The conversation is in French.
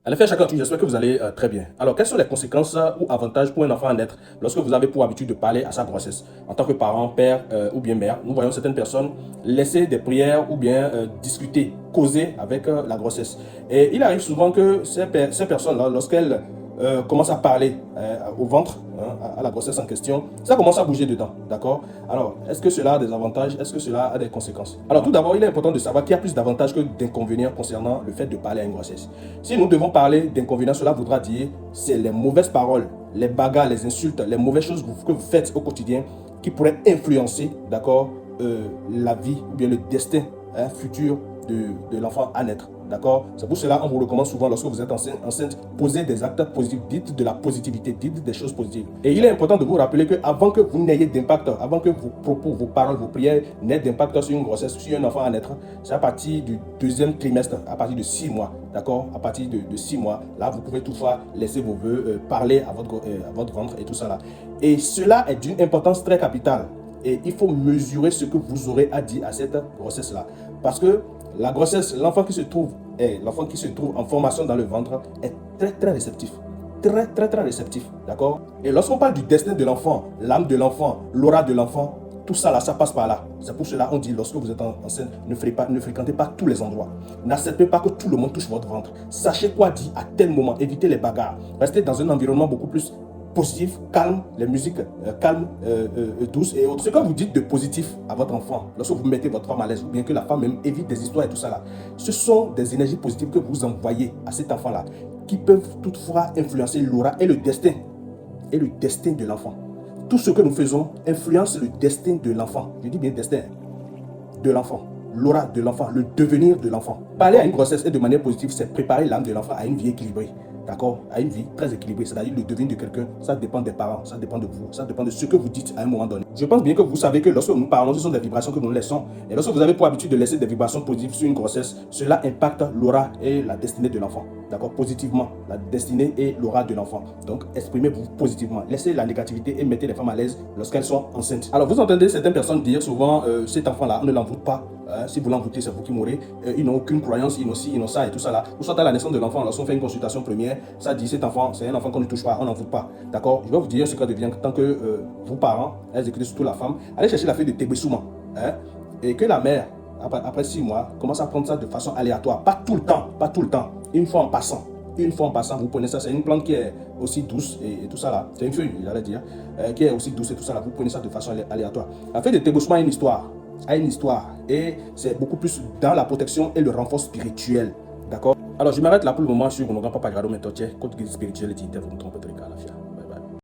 En effet, chacun, j'espère que vous allez très bien. Alors, quelles sont les conséquences ou avantages pour un enfant à naître lorsque vous avez pour habitude de parler à sa grossesse? En tant que parent, père ou bien mère, nous voyons certaines personnes laisser des prières ou bien discuter, causer avec la grossesse. Et il arrive souvent que ces personnes-là, lorsqu'elles commencent à parler au ventre, hein, à la grossesse en question, ça commence à bouger dedans, d'accord? Alors, est-ce que cela a des avantages? Est-ce que cela a des conséquences? Alors, tout d'abord, il est important de savoir qu'il y a plus d'avantages que d'inconvénients concernant le fait de parler à une grossesse. Si nous devons parler d'inconvénients, cela voudra dire c'est les mauvaises paroles, les bagarres, les insultes, les mauvaises choses que vous faites au quotidien qui pourraient influencer, d'accord, la vie ou bien le destin futur de l'enfant à naître. D'accord? C'est pour cela qu'on vous recommande souvent, lorsque vous êtes enceinte, posez des actes positifs, dites de la positivité, dites des choses positives. Et il est important de vous rappeler qu'avant que vous n'ayez d'impact, avant que vos propos, vos paroles, vos prières n'aient d'impact sur une grossesse, sur un enfant à naître, c'est à partir du deuxième trimestre, à partir de 6 mois. D'accord? À partir de 6 mois, là, vous pouvez toutefois laisser vos voeux parler à votre ventre et tout ça là. Et cela est d'une importance très capitale. Et il faut mesurer ce que vous aurez à dire à cette grossesse-là. Parce que la grossesse, l'enfant qui se trouve en formation dans le ventre est très réceptif. Très réceptif. D'accord? Et lorsqu'on parle du destin de l'enfant, l'âme de l'enfant, l'aura de l'enfant, tout ça là, ça passe par là. C'est pour cela qu'on dit, lorsque vous êtes enceinte, ne fréquentez pas tous les endroits. N'acceptez pas que tout le monde touche votre ventre. Sachez quoi dire à tel moment. Évitez les bagarres. Restez dans un environnement beaucoup plus positif, calme, les musiques calmes, douces et autres. Ce que vous dites de positif à votre enfant, lorsque vous mettez votre femme à l'aise, ou bien que la femme même évite des histoires et tout ça là, ce sont des énergies positives que vous envoyez à cet enfant là, qui peuvent toutefois influencer l'aura et le destin de l'enfant. Tout ce que nous faisons influence le destin de l'enfant. Je dis bien destin de l'enfant, l'aura de l'enfant, le devenir de l'enfant. Parler à une grossesse et de manière positive, c'est préparer l'âme de l'enfant à une vie équilibrée. D'accord? À une vie très équilibrée, c'est-à-dire le devenir de quelqu'un, ça dépend des parents, ça dépend de vous, ça dépend de ce que vous dites à un moment donné. Je pense bien que vous savez que lorsque nous parlons, ce sont des vibrations que nous laissons. Et lorsque vous avez pour habitude de laisser des vibrations positives sur une grossesse, cela impacte l'aura et la destinée de l'enfant. D'accord? Positivement, la destinée et l'aura de l'enfant. Donc, exprimez-vous positivement. Laissez la négativité et mettez les femmes à l'aise lorsqu'elles sont enceintes. Alors, vous entendez certaines personnes dire souvent, cet enfant-là, on ne l'envoûte pas. Si vous l'envoûtez, c'est vous qui mourrez. Ils n'ont aucune croyance, ils n'ont ci, ils n'ont ça et tout ça là. Ou soit à la naissance de l'enfant, lorsqu'on fait une consultation première, ça dit cet enfant, c'est un enfant qu'on ne touche pas, on n'envoûte pas. D'accord? Je vais vous dire ce que devient tant que vous parents, elles écoutez surtout la femme, allez chercher la feuille de Tébessouma. Et que la mère, après 6 mois, commence à prendre ça de façon aléatoire. Pas tout le temps. Une fois en passant. Vous prenez ça, c'est une plante qui est aussi douce et tout ça là. C'est une feuille, j'allais dire, qui est aussi douce et tout ça là. Vous prenez ça de façon aléatoire. La feuille de Tébessouma a une histoire. Et c'est beaucoup plus dans la protection et le renfort spirituel. D'accord? Alors, je m'arrête là pour le moment sur mon grand papa Grado Mentotier, code guide spirituel et dignité, vous me trompez de la